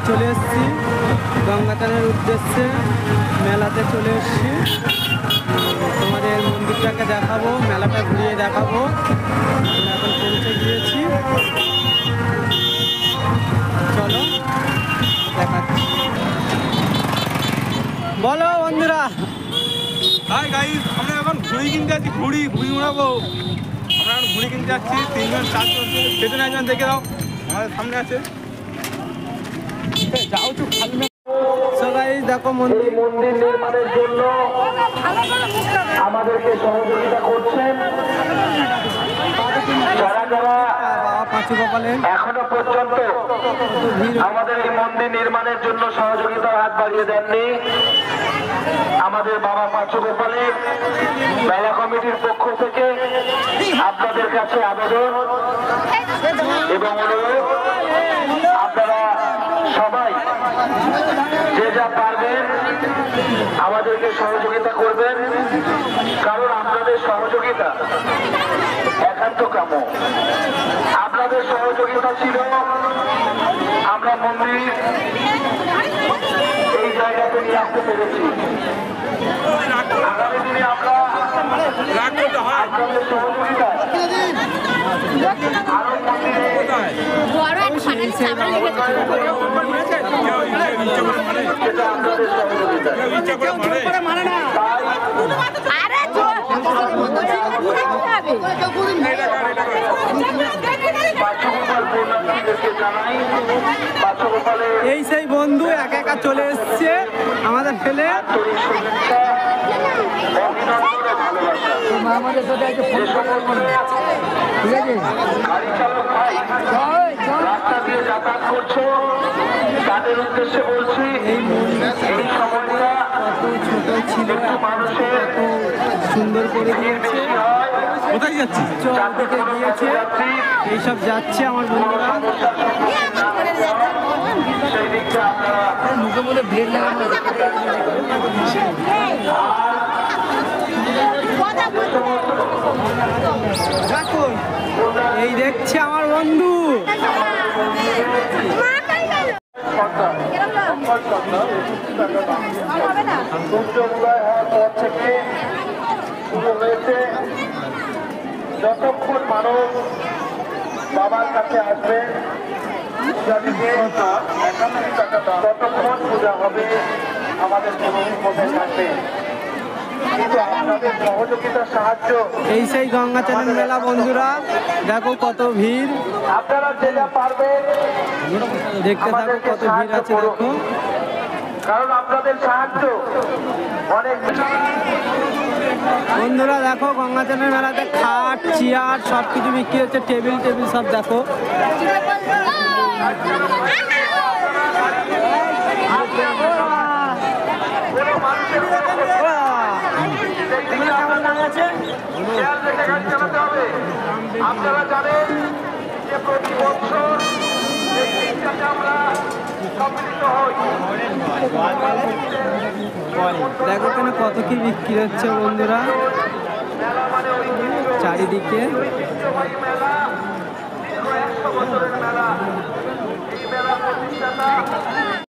চলে এসেছি গঙ্গাচানের উদ্দেশ্যে, মেলাতে চলে এসেছি। তোমাদের মন্দিরটাকে দেখাবো, মেলাটা ঘুরিয়ে দেখাবো। আমরা এখন পৌঁছে গিয়েছি, চলো দেখাচ্ছি। বলো বন্ধুরা। হাই গাইস, আমরা এখন ঘুড়ি কিনতে যাচ্ছি, ঘুড়ি উড়াবো। আমরা এখন ঘুড়ি কিনতে যাচ্ছি, 3জন 4জন, পেছনে একজন দেখে দাও, আমাদের সামনে আছে। দেখো মন্দির নির্মাণের জন্য আমাদেরকে সহযোগিতা করছেন যারা যারা এখনো পর্যন্ত আমাদের এই মন্দির নির্মাণের জন্য সহযোগিতার হাত বাড়িয়ে দেননি। আমাদের বাবা পাঁচু গোপালের মেলা কমিটির পক্ষ থেকে আপনাদের কাছে আবেদন এবং অনুরোধ, আপনারা সবাই যে যা পারবেন আমাদেরকে সহযোগিতা করবেন, কারণ আপনাদের সহযোগিতা একান্ত কাম্য। আপনাদের সহযোগিতা ছিল আমরা মন্দির এই জায়গাতে নিয়ে আসতে পেরেছি। আগামী দিনে আমরা আপনাদের সহযোগিতা আরো মন্দিরে এই সেই বন্ধু একা একা চলে এসছে আমাদের ফেলে। রাস্তা দিয়ে যাতায়াত করছো তাদের উদ্দেশ্যে বলছি, এই সময়টা ছোট ছিল, মানুষের সুন্দর করে দিয়েছে। কোথায় যাচ্ছি? চলদিকে গিয়েছে, এইসব যাচ্ছে আমার বন্ধুরা। সেই দিকটা আপনারা মুখে মধ্যে ভিড় লাগানো। এই দেখছে আমার বন্ধু। যতক্ষণ মানুষ বাবার কাছে আসবে ততক্ষণ পূজা হবে, আমাদের মনের মধ্যে থাকবে। কিন্তু আপনাদের সহযোগিতার সাহায্য, এই সেই গঙ্গাচানের মেলা বন্ধুরা, দেখো কত ভিড়। আপনারা যে যা পারবেন দেখতে থাকো কত ভিড় আছে, দেখো। কারণ আপনাদের সাহায্য অনেক। বন্ধুরা দেখো গঙ্গাচানের মেলাতে খাট, চেয়ার সব কিছু বিক্রি হচ্ছে, টেবিল সব দেখো। আপনারা জানেন যে প্রতি বছর আমরা সম্মিলিত হই। দেখো কেন কত কি বিক্রি হচ্ছে বন্ধুরা চারিদিকে। মেলা 100 বছরের মেলা, এই মেলা প্রতিষ্ঠাতা